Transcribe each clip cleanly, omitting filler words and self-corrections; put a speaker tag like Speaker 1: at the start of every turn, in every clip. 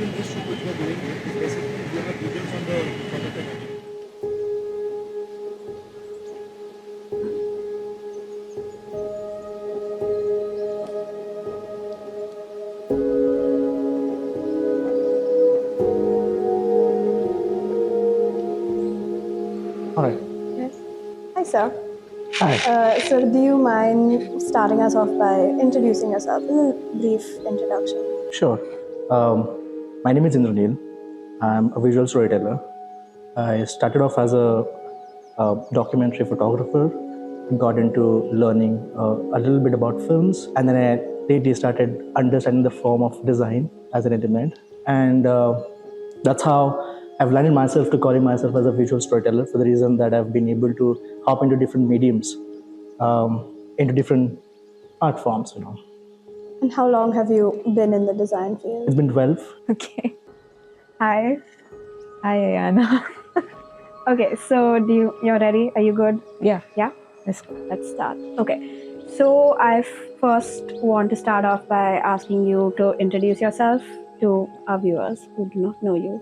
Speaker 1: in this shoot which we're doing here is basically we have visuals on the photography.
Speaker 2: All right.
Speaker 3: Yes. Hi, sir.
Speaker 2: Hi.
Speaker 3: Sir, do you mind starting us off by introducing yourself? A little brief introduction.
Speaker 2: Sure. My name is Indraneel. I'm a visual storyteller. I started off as a documentary photographer, got into learning a little bit about films, and then I lately started understanding the form of design as an element. And that's how I've landed myself to calling myself as a visual storyteller for the reason that I've been able to hop into different mediums, into different art forms,
Speaker 3: And how long have you been in the design
Speaker 2: It's
Speaker 3: field?
Speaker 2: been 12.
Speaker 4: Okay. Hi. Hi, Ayanna.
Speaker 3: Okay, so you're ready? Are you good?
Speaker 4: Yeah.
Speaker 3: Yeah?
Speaker 4: Let's go.
Speaker 3: Let's start. Okay. So I first want to start off by asking you to introduce yourself to our viewers who do not know you.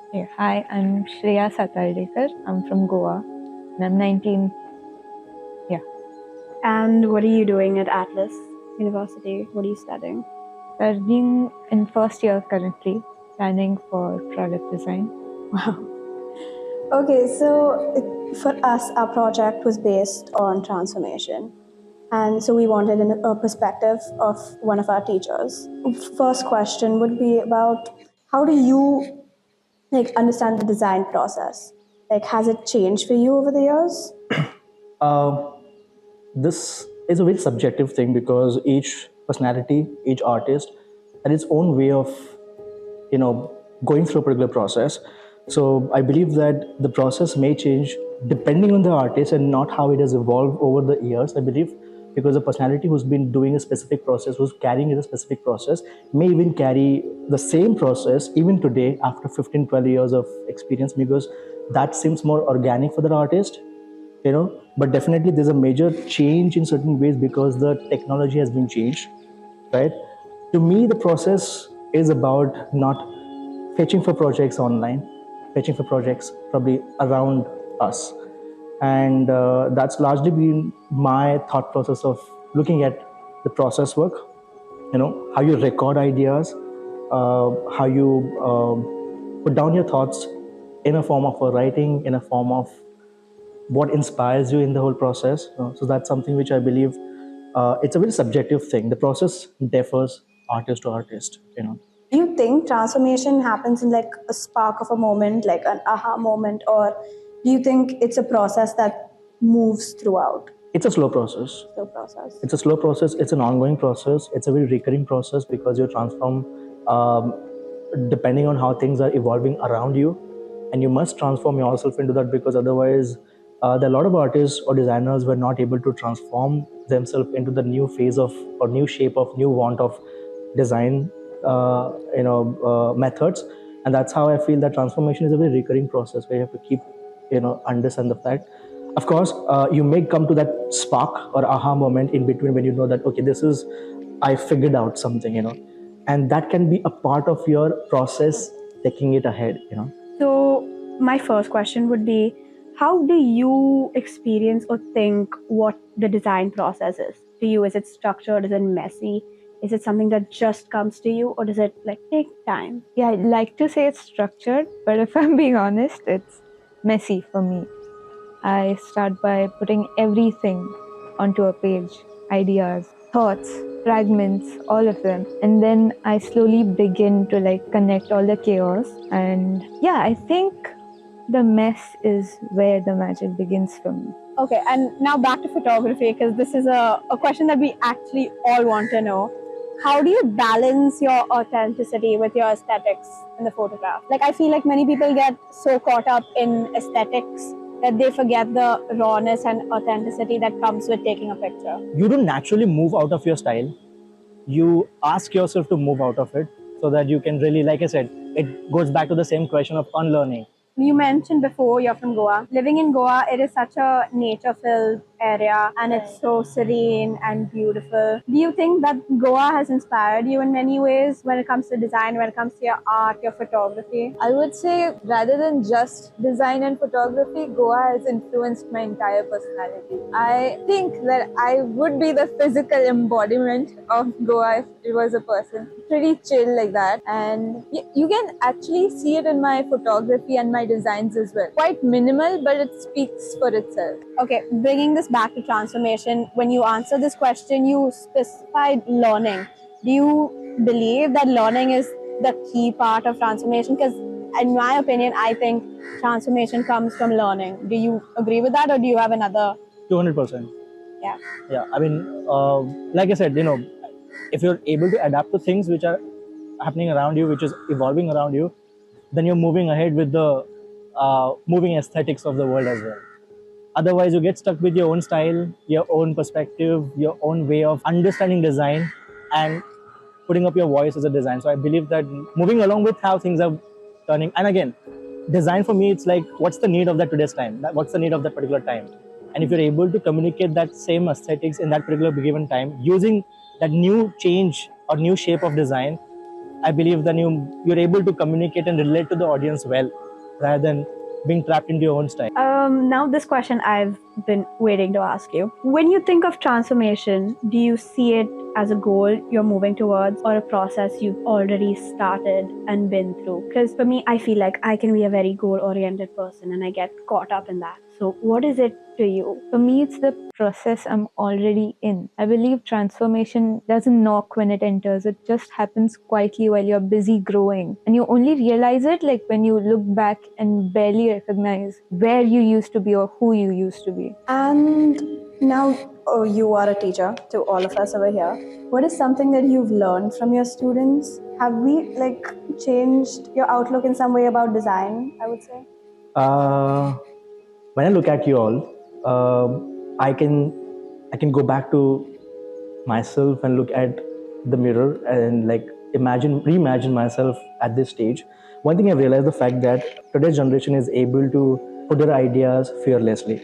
Speaker 4: Okay. Hi, I'm Shreya Satardekar. I'm from Goa and I'm 19.
Speaker 3: And what are you doing at Atlas University? What are you studying?
Speaker 4: Studying in first year currently, planning for product design.
Speaker 3: Wow. Okay, so for us, our project was based on transformation. And so we wanted a perspective of one of our teachers. First question would be about how do you understand the design process? Has it changed for you over the years?
Speaker 2: This is a very subjective thing because each personality, each artist has its own way of, going through a particular process. So I believe that the process may change depending on the artist and not how it has evolved over the years. I believe because a personality who's been doing a specific process, who's carrying a specific process, may even carry the same process even today after 15, 12 years of experience because that seems more organic for the artist, but definitely there's a major change in certain ways because the technology has been changed, right? To me the process is about not fetching for projects online, fetching for projects probably around us, and that's largely been my thought process of looking at the process work, how you record ideas, how you put down your thoughts in a form of a writing, in a form of what inspires you in the whole process. So that's something which I believe it's a very subjective thing. The process differs artist to artist.
Speaker 3: Do you think transformation happens in a spark of a moment, like an aha moment, or do you think it's a process that moves throughout?
Speaker 2: It's a slow process.
Speaker 3: Slow process.
Speaker 2: It's a slow process. It's an ongoing process. It's a very recurring process because you transform depending on how things are evolving around you, and you must transform yourself into that because otherwise, there are a lot of artists or designers were not able to transform themselves into the new phase of or new shape of new want of design, methods, and that's how I feel that transformation is a very recurring process where you have to keep, understand the fact. Of course, you may come to that spark or aha moment in between when you know that okay, this is I figured out something, and that can be a part of your process taking it ahead.
Speaker 3: So, my first question would be how do you experience or think what the design process is? To you, is it structured? Is it messy? Is it something that just comes to you, or does it take time?
Speaker 4: Yeah, I'd like to say it's structured, but if I'm being honest, it's messy for me. I start by putting everything onto a page, ideas, thoughts, fragments, all of them. And then I slowly begin to connect all the chaos. And yeah, I think the mess is where the magic begins for me.
Speaker 3: Okay, and now back to photography, because this is a question that we actually all want to know. How do you balance your authenticity with your aesthetics in the photograph? I feel like many people get so caught up in aesthetics that they forget the rawness and authenticity that comes with taking a picture.
Speaker 2: You don't naturally move out of your style. You ask yourself to move out of it so that you can really, like I said, it goes back to the same question of unlearning.
Speaker 3: You mentioned before you're from Goa. Living in Goa, it is such a nature-filled area and it's so serene and beautiful. Do you think that Goa has inspired you in many ways when it comes to design, when it comes to your art, your photography?
Speaker 4: I would say rather than just design and photography, Goa has influenced my entire personality. I think that I would be the physical embodiment of Goa if it was a person. Pretty chill like that. And you can actually see it in my photography and my designs as well. Quite minimal, but it speaks for itself.
Speaker 3: Okay, bringing this back to transformation, when you answer this question, you specified learning. Do you believe that learning is the key part of transformation? Because in my opinion, I think transformation comes from learning. Do you agree with that, or do you have another?
Speaker 2: 200%.
Speaker 3: Yeah.
Speaker 2: Yeah, I mean, like I said, if you're able to adapt to things which are happening around you, which is evolving around you, then you're moving ahead with the moving aesthetics of the world as well. Otherwise, you get stuck with your own style, your own perspective, your own way of understanding design and putting up your voice as a design. So I believe that moving along with how things are turning, and again, design for me, it's like, what's the need of that today's time? What's the need of that particular time? And if you're able to communicate that same aesthetics in that particular given time, using that new change or new shape of design, I believe that you're able to communicate and relate to the audience well, rather than being trapped into your own style.
Speaker 3: Now, this question I've been waiting to ask you. When you think of transformation, do you see it as a goal you're moving towards or a process you've already started and been through? Because for me, I feel like I can be a very goal-oriented person and I get caught up in that. So what is it to you?
Speaker 4: For me, it's the process I'm already in. I believe transformation doesn't knock when it enters. It just happens quietly while you're busy growing. And you only realize it like when you look back and barely recognize where you used to be or who you used to be.
Speaker 3: And now you are a teacher to all of us over here. What is something that you've learned from your students? Have we changed your outlook in some way about design, I would say?
Speaker 2: When I look at you all, I can go back to myself and look at the mirror and reimagine myself at this stage. One thing I've realized, the fact that today's generation is able to put their ideas fearlessly,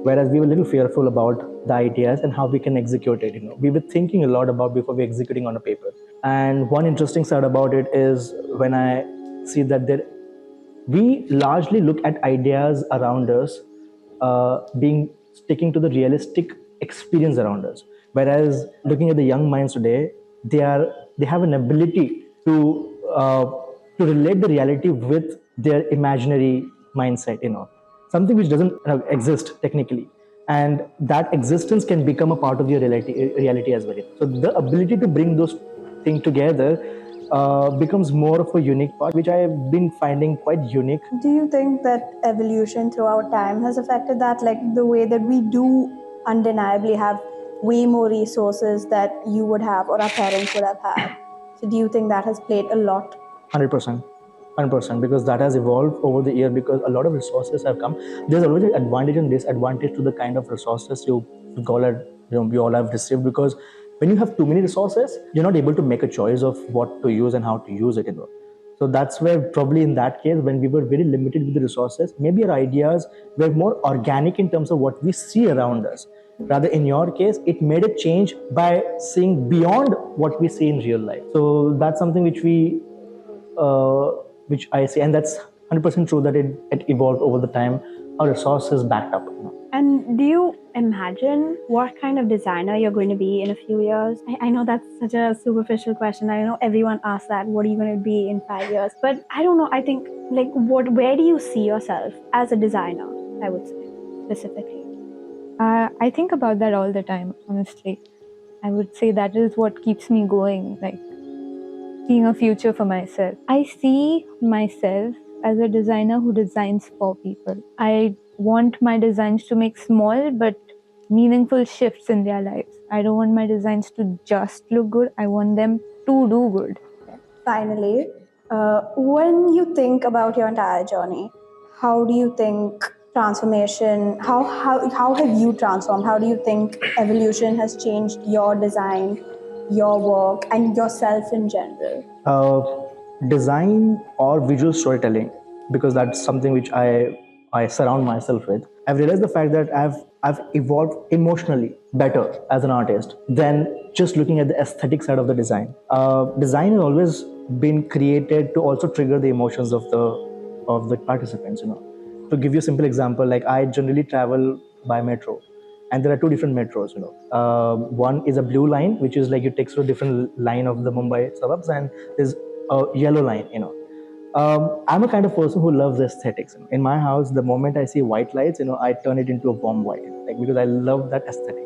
Speaker 2: whereas we were a little fearful about the ideas and how we can execute it. We were thinking a lot about before we executing on a paper. And one interesting side about it is when I see that we largely look at ideas around us being sticking to the realistic experience around us, whereas looking at the young minds today, they have an ability to relate the reality with their imaginary mindset, something which doesn't exist technically, and that existence can become a part of your reality as well. So the ability to bring those things together becomes more of a unique part, which I've been finding quite unique.
Speaker 3: Do you think that evolution throughout time has affected that? Like the way that we do undeniably have way more resources that you would have or our parents would have had. So do you think that has played a lot?
Speaker 2: 100%. 100%, because that has evolved over the year, because a lot of resources have come. There's always an advantage and disadvantage to the kind of resources we all have received, because when you have too many resources, you're not able to make a choice of what to use and how to use it. So that's where probably in that case, when we were very limited with the resources, maybe our ideas were more organic in terms of what we see around us. Rather, in your case, it made a change by seeing beyond what we see in real life. So that's something which I see, and that's 100% true that it evolved over the time. Our resources backed up.
Speaker 3: And do you imagine what kind of designer you're going to be in a few years? I know that's such a superficial question. I know everyone asks that. What are you going to be in 5 years? But I don't know. I think where do you see yourself as a designer? I would say specifically.
Speaker 4: I think about that all the time, honestly. I would say that is what keeps me going, like seeing a future for myself. I see myself as a designer who designs for people. I want my designs to make small but meaningful shifts in their lives. I don't want my designs to just look good. I want them to do good.
Speaker 3: Finally, when you think about your entire journey, how do you think transformation, how have you transformed? How do you think evolution has changed your design, your work, and yourself in general?
Speaker 2: Design or visual storytelling because that's something which I surround myself with. I've realized the fact that I've evolved emotionally better as an artist than just looking at the aesthetic side of the design. Design has always been created to also trigger the emotions of the participants. To give you a simple example, like I generally travel by metro, and there are two different metros. One is a blue line, which is like it takes to a different line of the Mumbai suburbs, and there's a yellow line. I'm a kind of person who loves aesthetics. In my house, the moment I see white lights, I turn it into a warm white, like because I love that aesthetic.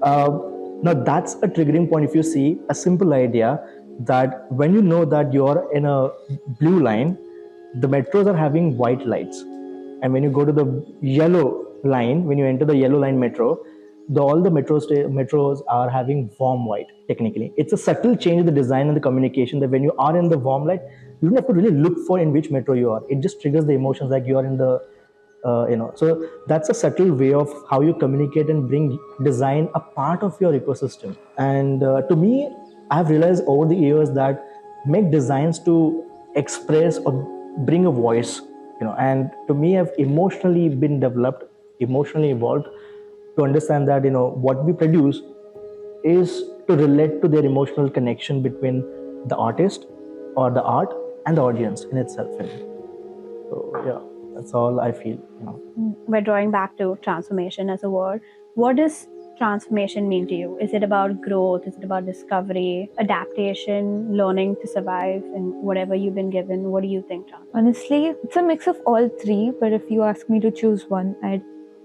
Speaker 2: Now that's a triggering point if you see a simple idea that when you know that you're in a blue line, the metros are having white lights, and when you go to the yellow line, when you enter the yellow line metro, all the metros are having warm white. Technically, it's a subtle change in the design and the communication that when you are in the warm light, you don't have to really look for in which metro you are. It just triggers the emotions like you are in the so that's a subtle way of how you communicate and bring design a part of your ecosystem. And to me, I've realized over the years that make designs to express or bring a voice, and to me I've emotionally been developed, emotionally evolved to understand that what we produce is to relate to their emotional connection between the artist or the art and the audience in itself. So yeah, that's all I feel.
Speaker 3: We're drawing back to transformation as a word. What does transformation mean to you? Is it about growth? Is it about discovery, adaptation, learning to survive in whatever you've been given? What do you think, John?
Speaker 4: Honestly, it's a mix of all three, but if you ask me to choose one, I'd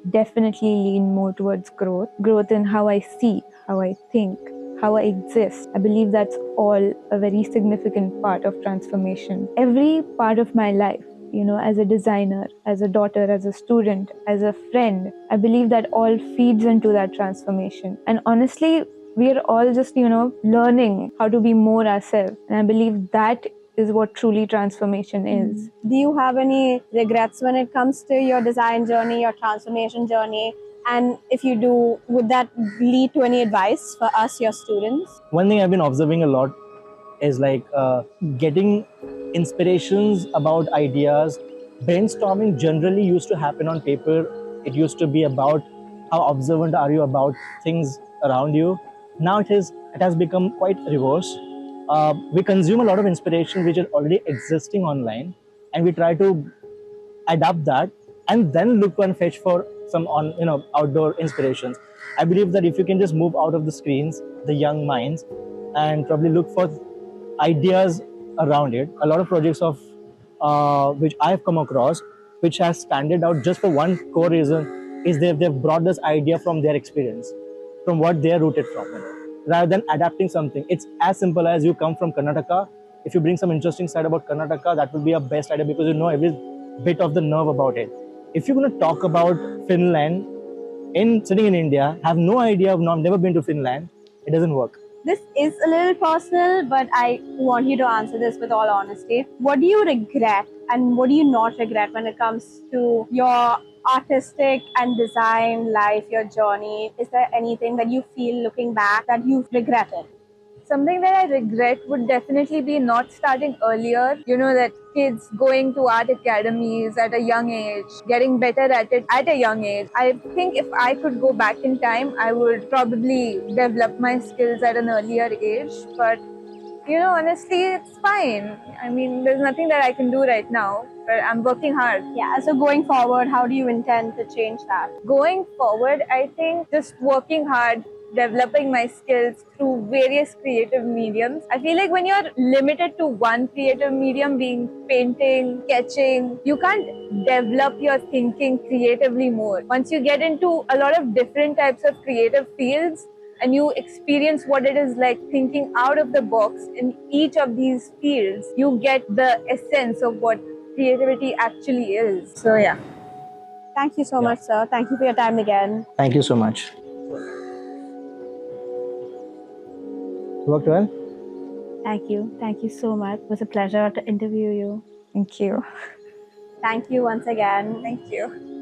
Speaker 4: definitely lean more towards growth. Growth in how I see, how I think, how I exist. I believe that's all a very significant part of transformation. Every part of my life, as a designer, as a daughter, as a student, as a friend, I believe that all feeds into that transformation. And honestly, we're all just, learning how to be more ourselves. And I believe that is what truly transformation is.
Speaker 3: Do you have any regrets when it comes to your design journey, your transformation journey? And if you do, would that lead to any advice for us, your students?
Speaker 2: One thing I've been observing a lot is like getting inspirations about ideas. Brainstorming generally used to happen on paper. It used to be about how observant are you about things around you. Now it has become quite reverse. We consume a lot of inspiration which is already existing online, and we try to adapt that and then look and fetch for some outdoor inspirations. I believe that if you can just move out of the screens, the young minds, and probably look for ideas around it. A lot of projects of which I've come across, which has standed out just for one core reason, is they've brought this idea from their experience, from what they're rooted from, rather than adapting something. It's as simple as you come from Karnataka. If you bring some interesting side about Karnataka, that would be a best idea because you know every bit of the nerve about it. If you're going to talk about Finland sitting in India, have no idea of never been to Finland, it doesn't work.
Speaker 3: This is a little personal, but I want you to answer this with all honesty. What do you regret and what do you not regret when it comes to your artistic and design life, your journey? Is there anything that you feel looking back that you've regretted?
Speaker 4: Something that I regret would definitely be not starting earlier. That kids going to art academies at a young age, getting better at it at a young age. I think if I could go back in time, I would probably develop my skills at an earlier age. But, honestly, it's fine. I mean, there's nothing that I can do right now, but I'm working hard.
Speaker 3: Yeah, so going forward, how do you intend to change that?
Speaker 4: Going forward, I think just working hard, developing my skills through various creative mediums. I feel like when you're limited to one creative medium, being painting, sketching, you can't develop your thinking creatively more. Once you get into a lot of different types of creative fields and you experience what it is like thinking out of the box in each of these fields, you get the essence of what creativity actually is. So yeah.
Speaker 3: Thank you so much, sir. Thank you for your time again.
Speaker 2: Thank you so much. Worked well?
Speaker 3: Thank you. Thank you so much. It was a pleasure to interview you.
Speaker 4: Thank you.
Speaker 3: Thank you once again.
Speaker 4: Thank you.